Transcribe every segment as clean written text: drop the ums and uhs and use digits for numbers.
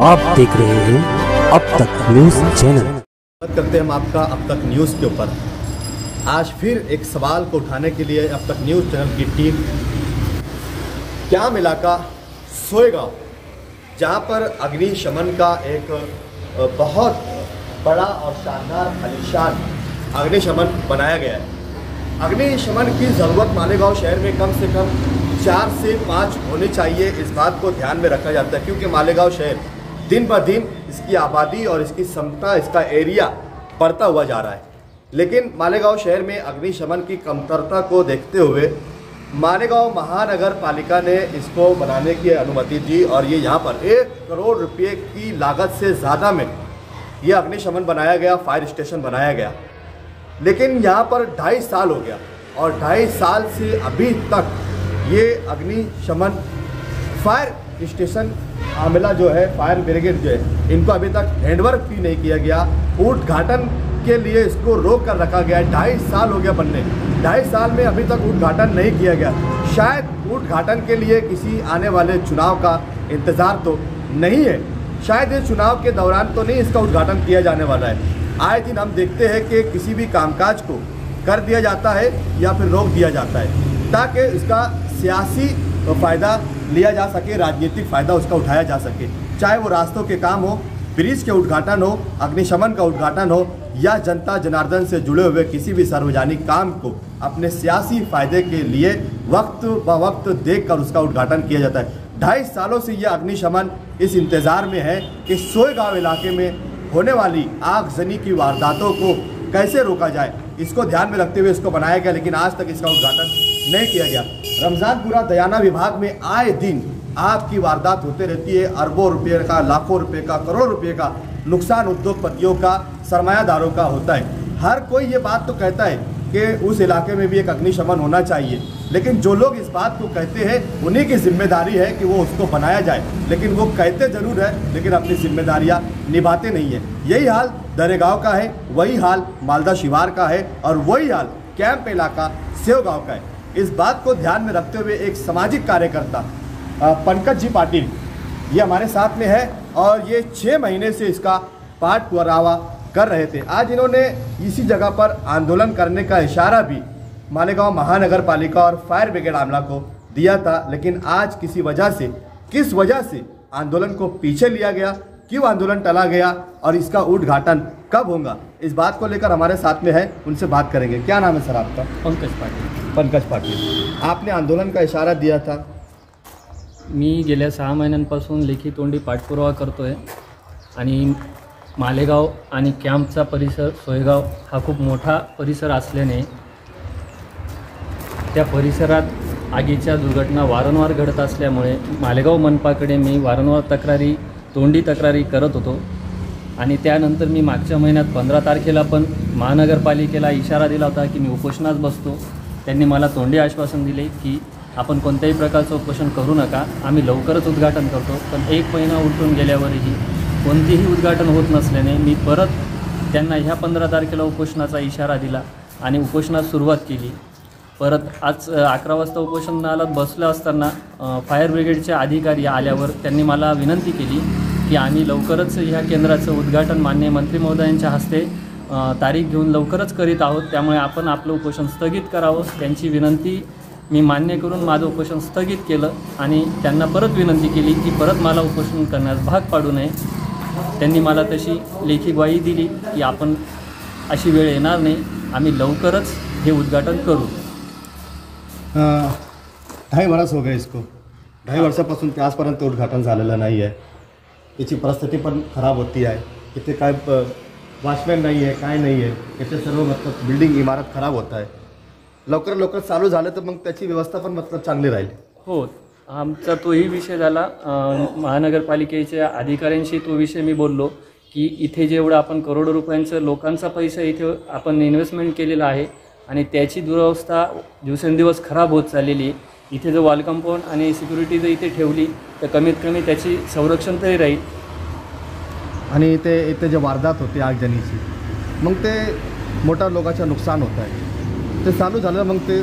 आप देख रहे हैं अब तक न्यूज़ चैनल। बात करते हैं हम आपका अब तक न्यूज़ के ऊपर। आज फिर एक सवाल को उठाने के लिए अब तक न्यूज़ चैनल की टीम क्याम इलाका सोएगांव, जहां पर अग्निशमन का एक बहुत बड़ा और शानदार आलीशान अग्निशमन बनाया गया है। अग्निशमन की ज़रूरत मालेगांव शहर में कम से कम 4 से 5 होने चाहिए, इस बात को ध्यान में रखा जाता है, क्योंकि मालेगांव शहर दिन ब दिन इसकी आबादी और इसकी क्षमता, इसका एरिया बढ़ता हुआ जा रहा है। लेकिन मालेगांव शहर में अग्निशमन की कमतरता को देखते हुए मालेगांव महानगर पालिका ने इसको बनाने की अनुमति दी और ये यहाँ पर 1 करोड़ रुपये की लागत से ज़्यादा में ये अग्निशमन बनाया गया, फायर स्टेशन बनाया गया। लेकिन यहाँ पर 2.5 साल हो गया और 2.5 साल से अभी तक ये अग्निशमन फायर स्टेशन आमला जो है, फायर ब्रिगेड जो है, इनको अभी तक हैंडवर्क भी नहीं किया गया। उद्घाटन के लिए इसको रोक कर रखा गया है। 2.5 साल हो गया बनने, 2.5 साल में अभी तक उद्घाटन नहीं किया गया। शायद उद्घाटन के लिए किसी आने वाले चुनाव का इंतज़ार तो नहीं है, शायद ये चुनाव के दौरान तो नहीं इसका उद्घाटन किया जाने वाला है। आए दिन हम देखते हैं कि किसी भी कामकाज को कर दिया जाता है या फिर रोक दिया जाता है ताकि इसका सियासी फ़ायदा लिया जा सके, राजनीतिक फ़ायदा उसका उठाया जा सके। चाहे वो रास्तों के काम हो, ब्रिज के उद्घाटन हो, अग्निशमन का उद्घाटन हो या जनता जनार्दन से जुड़े हुए किसी भी सार्वजनिक काम को अपने सियासी फ़ायदे के लिए वक्त ब वक्त देख कर उसका उद्घाटन किया जाता है। 2.5 सालों से यह अग्निशमन इस इंतज़ार में है कि सोएगांव इलाके में होने वाली आगजनी की वारदातों को कैसे रोका जाए, इसको ध्यान में रखते हुए इसको बनाया गया। लेकिन आज तक इसका उद्घाटन नहीं किया गया। रमज़ानपुरा दयाना विभाग में आए दिन आग की वारदात होते रहती है। अरबों रुपये का, लाखों रुपये का, करोड़ों रुपये का नुकसान उद्योगपतियों का, सरमायादारों का होता है। हर कोई ये बात तो कहता है कि उस इलाके में भी एक अग्निशमन होना चाहिए, लेकिन जो लोग इस बात को कहते हैं उन्हीं की जिम्मेदारी है कि वो उसको बनाया जाए। लेकिन वो कहते ज़रूर है लेकिन अपनी जिम्मेदारियां निभाते नहीं है। यही हाल दरेगांव का है, वही हाल मालदा शिवार का है और वही हाल कैंप इलाका सेवगांव का है। इस बात को ध्यान में रखते हुए एक सामाजिक कार्यकर्ता पंकज जी पाटिल ये हमारे साथ में है और ये 6 महीने से इसका पाठ पुरावा कर रहे थे। आज इन्होंने इसी जगह पर आंदोलन करने का इशारा भी मालेगांव महानगर पालिका और फायर ब्रिगेड आमला को दिया था, लेकिन आज किसी वजह से, किस वजह से आंदोलन को पीछे लिया गया, क्यों आंदोलन टला गया और इसका उद्घाटन कब होगा, इस बात को लेकर हमारे साथ में है, उनसे बात करेंगे। क्या नाम है सर आपका? पंकज पाटील। पंकज पाटील, आपने आंदोलन का इशारा दिया था। मी गेल्या 6 महिन्यांपासून लेखी तोंडी पाठपुरावा करतो आहे आणि मालेगाव आणि कॅम्पचा परिसर सोयगाव हा खूप मोठा परिसर असल्याने त्या परिसरात आगीच्या दुर्घटना वारंवार घडत असल्यामुळे मालेगाव मनपाकडे मी वारंवार तोंडी तक्रारी करत होतो आणि त्यानंतर मी मागच्या महिन्यात 15 तारखेला पण महानगरपालिकेला इशारा दिला होता की मी उपोषणास बसतो। त्यांनी मला तोंडी आश्वासन दिले की आपण कोणत्याही प्रकारचं उपोषण करू नका, आम्ही लवकरच उद्घाटन करतो। पण 1 महिना उलटून गेल्यावरही कोणतेही उद्घाटन होत नसल्याने मी परत त्यांना ह्या 15 तारखेला उपोषणाचा इशारा दिला आणि उपोषणास सुरुवात केली। परत आज 11 वाजता उपोषणाला बसलं असताना फायर ब्रिगेडचे अधिकारी आल्यावर त्यांनी मला विनंती केली की आम्ही लवकरच ह्या केंद्राचं उद्घाटन माननीय मंत्री महोदयांच्या हस्ते तारीख घेऊन लवकरच करीत आहोत, त्यामुळे आपण आपलं उपोषण स्थगित करावं। त्यांची विनंती मी मान्य करून माझं उपोषण स्थगित केलं आणि त्यांना परत विनंती केली की परत मला उपोषण करण्यास भाग पाडू नये। त्यांनी मला तशी लेखी ग्वाही दिली की आपण अशी वेळ येणार नाही, आम्ही लवकरच हे उद्घाटन करू। 2.5 वर्ष हो गए इसको, 2.5 वर्षापासून ते आजपर्यंत उद्घाटन झालेलं नाही आहे। त्याची परिस्थिती पण खराब होती आहे। इथे काय वॉचमॅन नाही आहे, काय नाही आहे, इथे सर्व मतलब बिल्डिंग इमारत खराब होत आहे। लवकर चालू झालं तर मग त्याची व्यवस्था पण मतलब चांगली राहील। हो, आमचा तोही विषय झाला। महानगरपालिकेच्या अधिकाऱ्यांशी तो विषय मी बोललो की इथे जेवढं आपण करोडो रुपयांचं लोकांचा पैसा इथे आपण इन्व्हेस्टमेंट केलेला आहे आणि त्याची दुरवस्था दिवसेंदिवस खराब होत चाललेली आहे। इथे जर वॉल कंपाऊंड आणि सिक्युरिटी जर इथे ठेवली तर कमीत कमी त्याची संरक्षण तरी राहील। आणि इथे जे वारदात होते आगजनीची, मग ते मोठ्या लोकांचं नुकसान होत आहे। ते चालू झालं मग ते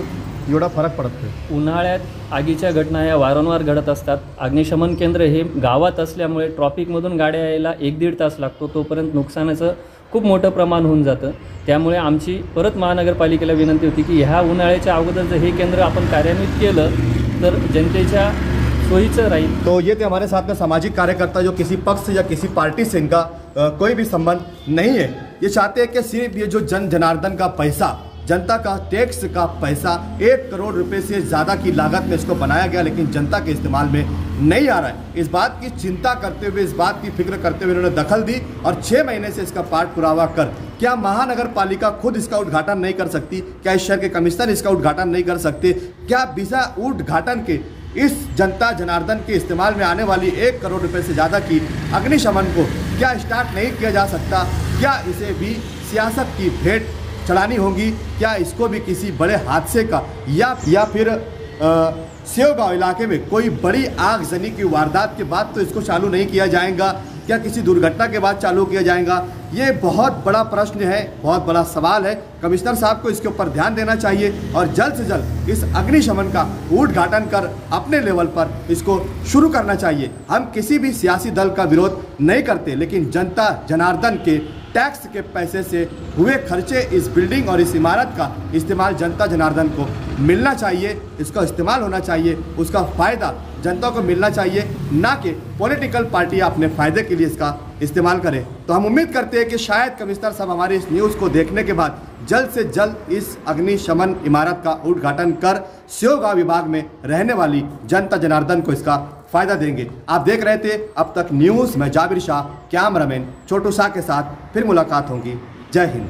एवढा फरक पडतो. उन्हाळ्यात आगीच्या घटना या वारंवार घडत असतात. अग्निशमन केंद्र हे गावात असल्यामुळे ट्रॉफिकमधून गाड्या यायला 1-1.5 तास लागतो. तोपर्यंत नुकसानाचं खूप मोठं प्रमाण होऊन जातं. त्यामुळे आमची परत महानगरपालिकेला विनंती होती की ह्या उन्हाळ्याच्या अगोदर जर हे केंद्र आपण कार्यान्वित केलं तर जनतेच्या सोयीचं राहील. तो ये थे हमारे साथ में सामाजिक कार्यकर्ता जो किसी पक्ष या किसी पार्टी से इनका कोई भी संबंध नहीं है. ये चाहते हैं कि सिर्फ ये जो जनार्दन का पैसा, जनता का टैक्स का पैसा 1 करोड़ रुपए से ज़्यादा की लागत में इसको बनाया गया, लेकिन जनता के इस्तेमाल में नहीं आ रहा है. इस बात की चिंता करते हुए, इस बात की फिक्र करते हुए इन्होंने दखल दी और 6 महीने से इसका पाठ पुरावा कर क्या महानगर पालिका खुद इसका उद्घाटन नहीं कर सकती? क्या इस शहर के कमिश्नर इसका उद्घाटन नहीं कर सकते? क्या बिना उद्घाटन के इस जनता जनार्दन के इस्तेमाल में आने वाली 1 करोड़ रुपए से ज़्यादा की अग्निशमन को क्या स्टार्ट नहीं किया जा सकता? क्या इसे भी सियासत की भेंट चढ़ानी होगी? क्या इसको भी किसी बड़े हादसे का या फिर सेवगांव इलाके में कोई बड़ी आगजनी की वारदात के बाद तो इसको चालू नहीं किया जाएगा? क्या किसी दुर्घटना के बाद चालू किया जाएगा? ये बहुत बड़ा प्रश्न है, बहुत बड़ा सवाल है. कमिश्नर साहब को इसके ऊपर ध्यान देना चाहिए और जल्द से जल्द इस अग्निशमन का उद्घाटन कर अपने लेवल पर इसको शुरू करना चाहिए. हम किसी भी सियासी दल का विरोध नहीं करते, लेकिन जनता जनार्दन के टैक्स के पैसे से हुए खर्चे इस बिल्डिंग और इस इमारत का इस्तेमाल जनता जनार्दन को मिलना चाहिए. इसका इस्तेमाल होना चाहिए, उसका फ़ायदा जनता को मिलना चाहिए, ना कि पॉलिटिकल पार्टियां अपने फ़ायदे के लिए इसका इस्तेमाल करें. तो हम उम्मीद करते हैं कि शायद कमिश्नर साहब हमारे इस न्यूज़ को देखने के बाद जल्द से जल्द इस अग्निशमन इमारत का उद्घाटन कर सेवगांव विभाग में रहने वाली जनता जनार्दन को इसका फ़ायदा देंगे. आप देख रहे थे अब तक न्यूज़. मैं जाबिर शाह, कैमरामैन छोटू शाह के साथ फिर मुलाकात होगी. जय हिंद.